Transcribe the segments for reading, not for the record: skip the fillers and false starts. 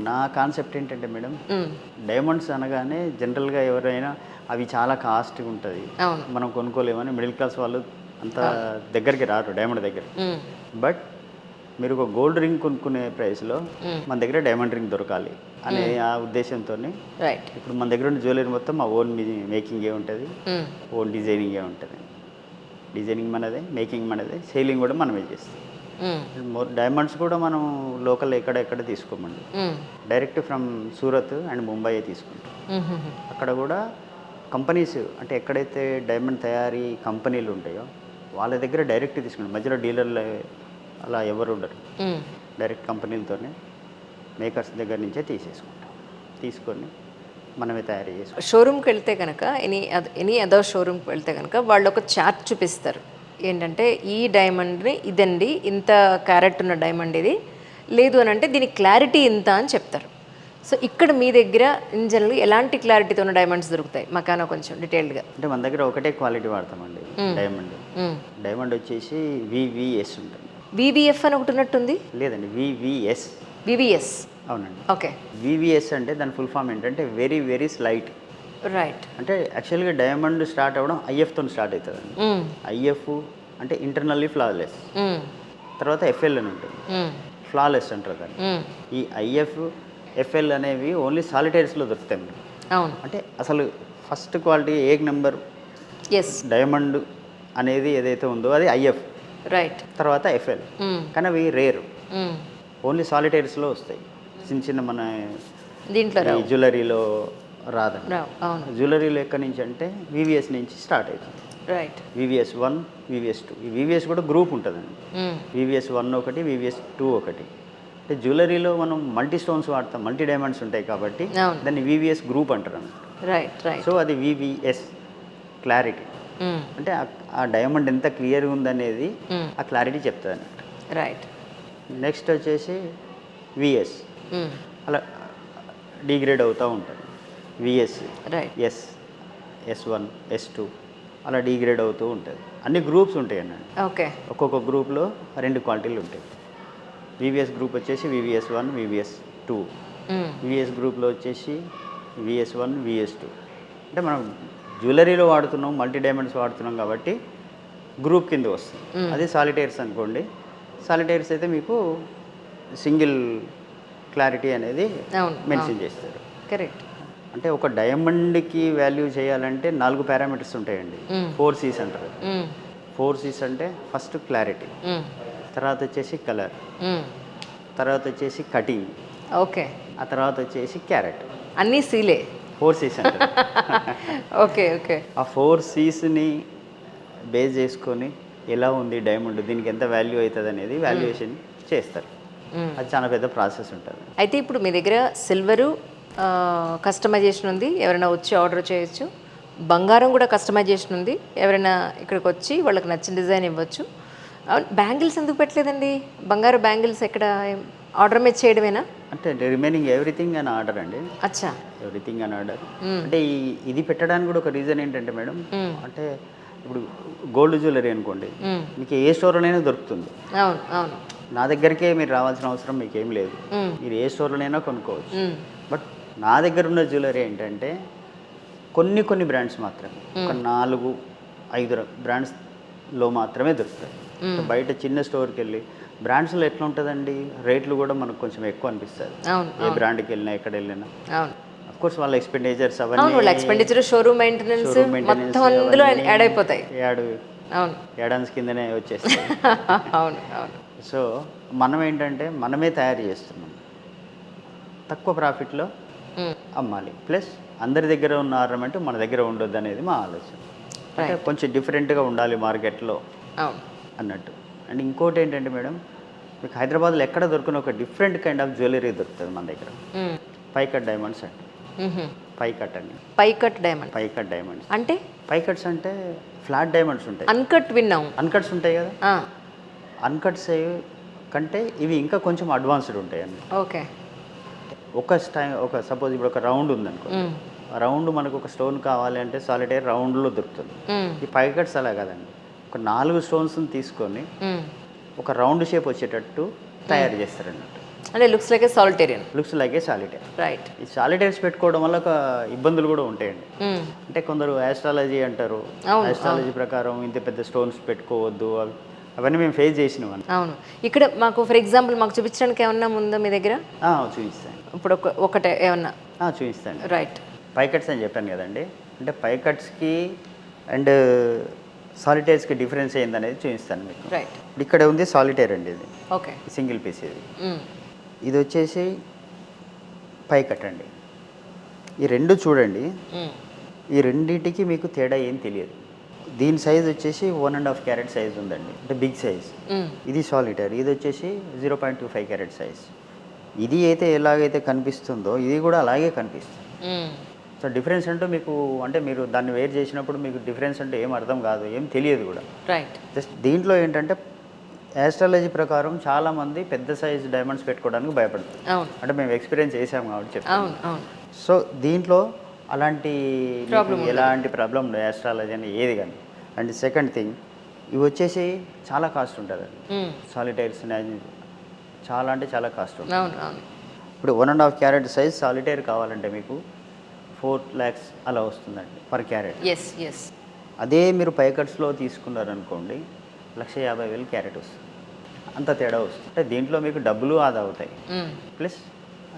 నా కాన్సెప్ట్ ఏంటంటే madam, diamonds అనగానే జనరల్గా ఎవరైనా అవి చాలా కాస్ట్గా ఉంటుంది, అవును. మనం కొనుక్కోలేమని మిడిల్ క్లాస్ వాళ్ళు అంత దగ్గరికి రారు డైమండ్ దగ్గర. బట్ మీరు ఒక గోల్డ్ రింగ్ కొనుక్కునే ప్రైస్లో మన దగ్గర డైమండ్ రింగ్ దొరకాలి అనే ఆ ఉద్దేశంతో రైట్. ఇప్పుడు మన దగ్గర ఉన్న జ్యువెలరీ మొత్తం మా ఓన్ మేకింగే ఉంటుంది, ఓన్ డిజైనింగే ఉంటుంది. డిజైనింగ్ మనదే, మేకింగ్ మనదే, సేలింగ్ కూడా మనమే చేస్తాం. డైమండ్స్ కూడా మనం లోకల్ ఎక్కడ తీసుకోమండి, direct from Surat and Mumbai తీసుకుంటాం. అక్కడ కూడా కంపెనీస్ అంటే ఎక్కడైతే డైమండ్ తయారీ కంపెనీలు ఉంటాయో వాళ్ళ దగ్గర డైరెక్ట్ తీసుకుంటాం. మధ్యలో డీలర్లు అలా ఎవరు ఉండరు, డైరెక్ట్ కంపెనీలతోనే మేకర్స్ దగ్గర నుంచే తీసుకొని మనమే తయారు చేసుకుంటాం. షోరూమ్కి వెళ్తే కనుక ఎనీ అదర్ షోరూమ్కి వెళ్తే కనుక వాళ్ళు ఒక చార్ట్ చూపిస్తారు, ఏంటంటే ఈ డైమండ్ని ఇదండి, ఇంత క్యారెట్ ఉన్న డైమండ్ ఇది, లేదు అని అంటే దీని క్లారిటీ ఇంత అని చెప్తారు. సో ఇక్కడ మీ దగ్గర ఇన్ జనరల్ ఎలాంటి క్లారిటీతో ఉన్న డైమండ్స్ దొరుకుతాయి మాకన్నా కొంచెం డీటెయిల్డ్గా? అంటే మన దగ్గర ఒకటే క్వాలిటీ వాడతామండి డైమండ్ వచ్చేసి వివిఎస్ ఉంటుంది. వివిఎఫ్ అని ఒకటి ఉన్నట్టుంది. లేదండి, వివిఎస్. అవునండి. ఓకే. వివిఎస్ అంటే దాని ఫుల్ ఫామ్ ఏంటంటే వెరీ వెరీ స్లైట్. రైట్. అంటే యాక్చువల్గా డైమండ్ స్టార్ట్ అవ్వడం ఐఎఫ్తో స్టార్ట్ అవుతుందండి. ఐఎఫ్ అంటే ఇంటర్నల్లీ ఫ్లాలెస్, తర్వాత ఎఫ్ఎల్ అని ఉంటుంది, ఫ్లాలెస్ అంటారు దాన్ని. ఈ ఐఎఫ్ ఎఫ్ఎల్ అనేవి ఓన్లీ సాలిటైర్స్లో దొరుకుతాయి. అవును. అంటే అసలు ఫస్ట్ క్వాలిటీ ఏక్ నెంబర్ డైమండ్ అనేది ఏదైతే ఉందో అది ఐఎఫ్, రైట్, తర్వాత ఎఫ్ఎల్. కానీ అవి రేర్, ఓన్లీ సాలిటైర్స్లో వస్తాయి. చిన్న మన దీంట్లో జ్యువెలరీలో రాదండి. జ్యువెలరీలో ఎక్కడి నుంచి అంటే వివిఎస్ నుంచి స్టార్ట్ అవుతుంది. రైట్. VVS 1, VVS 2. ఈ వివిఎస్ కూడా గ్రూప్ ఉంటుందండి. వివిఎస్ 1 ఒకటి, వివిఎస్ 2 ఒకటి. అంటే జ్యువెలరీలో మనం మల్టీ స్టోన్స్ వాడతాం, మల్టీ డైమండ్స్ ఉంటాయి కాబట్టి దాన్ని వివిఎస్ గ్రూప్ అంటారు అన్నమాట. Right right. సో అది వివిఎస్ క్లారిటీ, అంటే ఆ డైమండ్ ఎంత క్లియర్గా ఉందనేది ఆ క్లారిటీ చెప్తుంది అన్నమాట. రైట్. నెక్స్ట్ వచ్చేసి విఎస్, అలా డిగ్రేడ్ అవుతూ ఉంటుంది. విఎస్, ఎస్, S1, S2 అలా డిగ్రేడ్ అవుతూ ఉంటుంది. అన్ని గ్రూప్స్ ఉంటాయి అన్నమాట. ఓకే. ఒక్కొక్క గ్రూప్లో 2 క్వాలిటీలు ఉంటాయి. వివిఎస్ గ్రూప్ వచ్చేసి వివిఎస్ 1, వివిఎస్ 2. వివిఎస్ గ్రూప్లో వచ్చేసి విఎస్ 1, విఎస్ 2. అంటే మనం జ్యువెలరీలో వాడుతున్నాం, మల్టీ డైమండ్స్ వాడుతున్నాం కాబట్టి గ్రూప్ కింద వస్తుంది. అది సాలిటైర్స్ అనుకోండి. సాలిటైర్స్ అయితే మీకు సింగిల్ క్లారిటీ అనేది మెన్షన్ చేస్తారు. కరెక్ట్. అంటే ఒక డైమండ్కి వాల్యూ చేయాలంటే 4 పారామీటర్స్ ఉంటాయండి. 4 C's అంటారు. 4 C's అంటే ఫస్ట్ క్లారిటీ, తర్వాత వచ్చేసి కలర్, తర్వాత వచ్చేసి కటింగ్, ఓకే, ఆ తర్వాత వచ్చేసి క్యారెట్. అన్నీ సీలే. 4 C's అంటారు. Okay okay. ఆ 4 C'sని బేస్ చేసుకొని ఎలా ఉంది డైమండ్, దీనికి ఎంత వాల్యూ అవుతుంది అనేది వాల్యుయేషన్ చేస్తారు. అది చాలా పెద్ద ప్రాసెస్ ఉంటుంది. అయితే ఇప్పుడు మీ దగ్గర సిల్వరు కస్టమైజేషన్ ఉంది, ఎవరైనా వచ్చి ఆర్డర్ చేయొచ్చు. బంగారం కూడా కస్టమైజేషన్ ఉంది, ఎవరైనా ఇక్కడికి వచ్చి వాళ్ళకి నచ్చిన డిజైన్ ఇవ్వచ్చు. బ్యాంగిల్స్ ఎందుకు పెట్టలేదండి? బంగారు బ్యాంగిల్స్ ఎక్కడ ఆర్డర్ మీద చేయడమేనా? అంటే రిమైనింగ్ ఎవ్రీథింగ్ అని ఆర్డర్ అండి. అచ్చా, ఎవ్రీథింగ్ అని ఆర్డర్. అంటే ఇది పెట్టడానికి కూడా ఒక రీజన్ ఏంటంటే మేడం, అంటే ఇప్పుడు గోల్డ్ జ్యువెలరీ అనుకోండి, మీకు ఏ స్టోర్లోనైనా దొరుకుతుంది. అవును అవును. నా దగ్గరికే మీరు రావాల్సిన అవసరం మీకు ఏం లేదు, మీరు ఏ స్టోర్లోనైనా కొనుక్కోవచ్చు. బట్ నా దగ్గర ఉన్న జ్యువెలరీ ఏంటంటే కొన్ని బ్రాండ్స్ మాత్రమే, ఒక 4-5 బ్రాండ్స్లో మాత్రమే దొరుకుతాయి. బయట చిన్న స్టోర్కి వెళ్ళి బ్రాండ్స్లో ఎట్లా ఉంటుందండి, రేట్లు కూడా మనకు కొంచెం ఎక్కువ అనిపిస్తుంది. ఏ బ్రాండ్కి వెళ్ళినా ఎక్కడ వెళ్ళినా అఫ్కోర్స్ వాళ్ళ ఎక్స్పెండిచర్స్ అవన్నీ షోరూమ్ మెయింటెనెన్స్ మొత్తం అందులో యాడ్ అయిపోతాయి. యాడాన్స్ కిందనే వచ్చేస్తాయి. అవును అవును. సో మనం ఏంటంటే మనమే తయారు చేస్తున్నాం, తక్కువ ప్రాఫిట్లో అమ్మాలి, ప్లస్ అందరి దగ్గర ఉన్న ఆర్నమెంట్ మన దగ్గర ఉండొద్దు అనేది మా ఆలోచన. అంటే కొంచెం డిఫరెంట్గా ఉండాలి మార్కెట్లో అన్నట్టు. అండ్ ఇంకోటి ఏంటంటే మేడం, మీకు హైదరాబాద్లో ఎక్కడ దొరికిన ఒక డిఫరెంట్ కైండ్ ఆఫ్ జ్యువెలరీ దొరుకుతుంది మన దగ్గర. పైకట్ డైమండ్స్ అంటే పైకట్ అండి. పైకట్ డైమండ్స్ అంటే పైకట్స్ అంటే ఫ్లాట్ డైమండ్స్ ఉంటాయి. అన్కట్ విన్నాం, అన్కట్స్ ఉంటాయి కదా. అన్కట్స్ కంటే ఇవి ఇంకా కొంచెం అడ్వాన్స్డ్ ఉంటాయండి. ఓకే. ఒక సపోజ్ ఇప్పుడు ఒక రౌండ్ ఉందనుకో, ఆ రౌండ్ మనకు ఒక స్టోన్ కావాలి అంటే సాలిటైర్ రౌండ్లో దొరుకుతుంది. ఈ పైకట్స్ అలా కదండి, ఒక 4 స్టోన్స్ని తీసుకొని ఒక రౌండ్ షేప్ వచ్చేటట్టు తయారు చేస్తారు అన్నట్టు. అంటే looks like a solitarian. Looks like a solitaire. Right. ఈ సాలిటైర్స్ పెట్టుకోవడం వల్ల ఒక ఇబ్బందులు కూడా ఉంటాయండి. అంటే కొందరు ఆస్ట్రాలజీ అంటారు. ఆస్ట్రాలజీ ప్రకారం ఇంత పెద్ద స్టోన్స్ పెట్టుకోవద్దు అవన్నీ మేము ఫేస్ చేసినాం. అవును. ఇక్కడ మాకు ఫర్ ఎగ్జాంపుల్ మాకు చూపించడానికి ఏమన్నా ఉందా మీ దగ్గర? చూపిస్తాను. ఇప్పుడు ఒకటే ఏమన్నా చూపిస్తాను. రైట్. పైకట్స్ అని చెప్పాను కదండి, అంటే పైకట్స్కి అండ్ సాలిటైర్స్కి డిఫరెన్స్ ఏందనేది చూపిస్తాను మీకు. రైట్. ఇక్కడ ఉంది సాలిటైర్ అండి, ఇది ఓకే. Single piece. ఇది వచ్చేసి పైకట్ అండి. ఈ రెండు చూడండి, ఈ రెండింటికి మీకు తేడా ఏం తెలియదు. దీని సైజ్ వచ్చేసి 1.5 క్యారెట్ సైజ్ ఉందండి, అంటే బిగ్ సైజ్. ఇది సాలిటైర్, ఇది వచ్చేసి 0.25 క్యారెట్ సైజ్. ఇది అయితే ఎలాగైతే కనిపిస్తుందో ఇది కూడా అలాగే కనిపిస్తుంది. సో డిఫరెన్స్ అంటూ మీకు, అంటే మీరు దాన్ని వేర్ చేసినప్పుడు మీకు డిఫరెన్స్ అంటే ఏం అర్థం కాదు, ఏం తెలియదు కూడా. రైట్. జస్ట్ దీంట్లో ఏంటంటే ఆస్ట్రాలజీ ప్రకారం చాలామంది పెద్ద సైజ్ డైమండ్స్ పెట్టుకోవడానికి భయపడతారు. అవును. అంటే మేము ఎక్స్పీరియన్స్ చేసాము కాబట్టి చెప్తాను. అవును. అవును. సో దీంట్లో అలాంటి ఎలాంటి ప్రాబ్లం ఉండదు ఆస్ట్రాలజీ అని ఏది కానీ. అండ్ సెకండ్ థింగ్, ఇవి వచ్చేసి చాలా కాస్ట్ ఉంటుంది. సాలిటైర్స్ చాలా అంటే చాలా కాస్ట్ ఉంటుంది. అవును. అవును. ఇప్పుడు 1.5 క్యారెట్ సైజ్ సాలిటైర్ కావాలంటే మీకు 4 lakhs అలా వస్తుందండి పర్ క్యారెట్. ఎస్. ఎస్. అదే మీరు పైకట్స్లో తీసుకున్నారనుకోండి 1,50,000 క్యారెట్ వస్తుంది. అంత తేడా వస్తుంది. అంటే దీంట్లో మీకు డబ్బులు ఆదా అవుతాయి, ప్లస్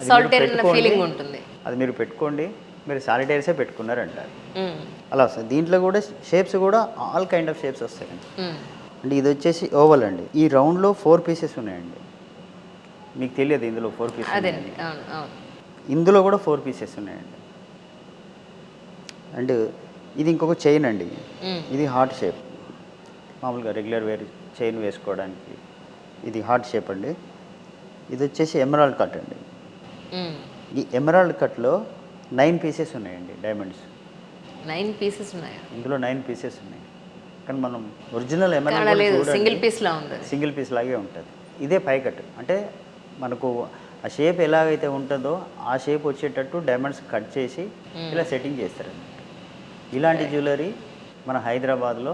సాలిటైర్ ఫీలింగ్ ఉంటుంది. అది మీరు పెట్టుకోండి, మీరు సాలిటైర్సే పెట్టుకున్నారంటారు, అలా వస్తుంది. దీంట్లో కూడా షేప్స్ కూడా ఆల్ కైండ్ ఆఫ్ షేప్స్ వస్తాయండి. అంటే ఇది వచ్చేసి ఓవల్ అండి. ఈ రౌండ్లో 4 పీసెస్ ఉన్నాయండి, మీకు తెలియదు ఇందులో 4 పీసెస్. అదేండి. అవును. అవును. ఇందులో కూడా 4 పీసెస్ ఉన్నాయండి. అండ్ ఇది ఇంకొక చైన్ అండి, ఇది హార్ట్ షేప్. మామూలుగా రెగ్యులర్ వేర్ చైన్ వేసుకోవడానికి ఇది హార్ట్ షేప్ అండి. ఇది వచ్చేసి ఎమరాల్డ్ కట్ అండి. ఈ ఎమరాల్డ్ కట్లో 9 పీసెస్ ఉన్నాయండి డైమండ్స్. 9 పీసెస్ ఉన్నాయా? ఇందులో 9 పీసెస్ ఉన్నాయి. కానీ మనం ఒరిజినల్ ఎమరాల్డ్ సింగిల్ పీస్ లా ఉంది, సింగిల్ పీస్ లాగే ఉంటుంది. ఇదే పైకట్. అంటే మనకు ఆ షేప్ ఎలాగైతే ఉంటుందో ఆ షేప్ వచ్చేటట్టు డైమండ్స్ కట్ చేసి ఇలా సెట్టింగ్ చేస్తారన్నమాట. ఇలాంటి జ్యువెలరీ మన హైదరాబాద్లో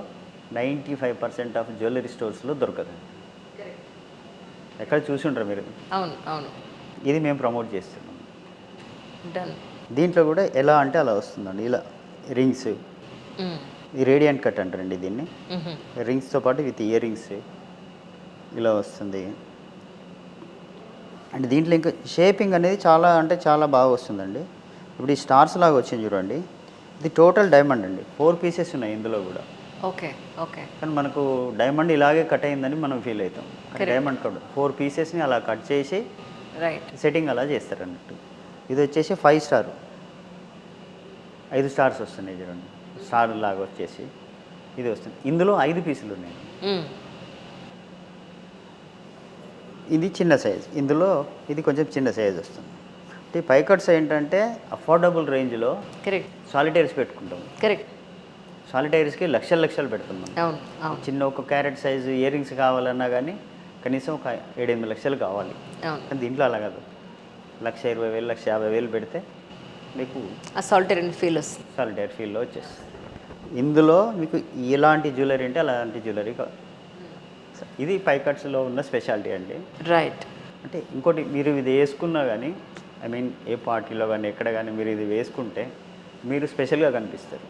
95% ఆఫ్ జ్యువెలరీ స్టోర్స్లో దొరకదు. ఎక్కడ చూసి ఉంటారు మీరు. అవును. అవును. ఇది మేము ప్రమోట్ చేస్తున్నాం. డన్. దీంట్లో కూడా ఎలా అంటే అలా వస్తుందండి. ఇలా రింగ్స్, ఈ రేడియంట్ కట్ అంటారండి దీన్ని. రింగ్స్తో పాటు విత్ ఇయర్ రింగ్స్ ఇలా వస్తుంది. అండ్ దీంట్లో ఇంకా షేపింగ్ అనేది చాలా అంటే చాలా బాగా వస్తుందండి. ఇప్పుడు ఈ స్టార్స్ లాగా వచ్చింది చూడండి, ఇది టోటల్ డైమండ్ అండి. 4 పీసెస్ ఉన్నాయి ఇందులో కూడా. ఓకే. ఓకే. కానీ మనకు డైమండ్ ఇలాగే కట్ అయిందని మనం ఫీల్ అవుతాం. డైమండ్ కట్ 4 పీసెస్ని అలా కట్ చేసి రైట్ సెట్టింగ్ అలా చేస్తారు అన్నట్టు. ఇది వచ్చేసి 5 స్టార్, 5 స్టార్స్ వస్తున్నాయి చూడండి, స్టార్ లాగా వచ్చేసి ఇది వస్తుంది. ఇందులో 5 పీసులు ఉన్నాయి. ఇది చిన్న సైజ్, ఇందులో ఇది కొంచెం చిన్న సైజ్ వస్తుంది. అంటే పైకట్స్ ఏంటంటే అఫోర్డబుల్ రేంజ్లో కరెక్ట్ సాలిటైర్స్ పెట్టుకుంటాం. కరెక్ట్. సాలిటైర్స్కి లక్షలు పెడుతున్నాం. అవును. అవును. చిన్న 1 క్యారెట్ సైజు ఇయర్ రింగ్స్ కావాలన్నా కానీ కనీసం ఒక 7-8 లక్షలు కావాలి. అవును. కానీ దీంట్లో అలా కాదు, 1,20,000 1,50,000 పెడితే మీకు ఆ సాలిటైర్ ఫీల్ వస్తుంది, సాలిటైర్ ఫీల్లో వచ్చేస్తుంది. ఇందులో మీకు ఎలాంటి జ్యువెలరీ అంటే అలాంటి జ్యువెలరీ ఇది పైకట్స్లో ఉన్న స్పెషాలిటీ అండి. రైట్. అంటే ఇంకోటి, మీరు ఇది వేసుకున్నా కానీ ఐ మీన్ ఏ పార్టీలో కానీ ఎక్కడ కానీ మీరు ఇది వేసుకుంటే మీరు స్పెషల్గా కనిపిస్తారు.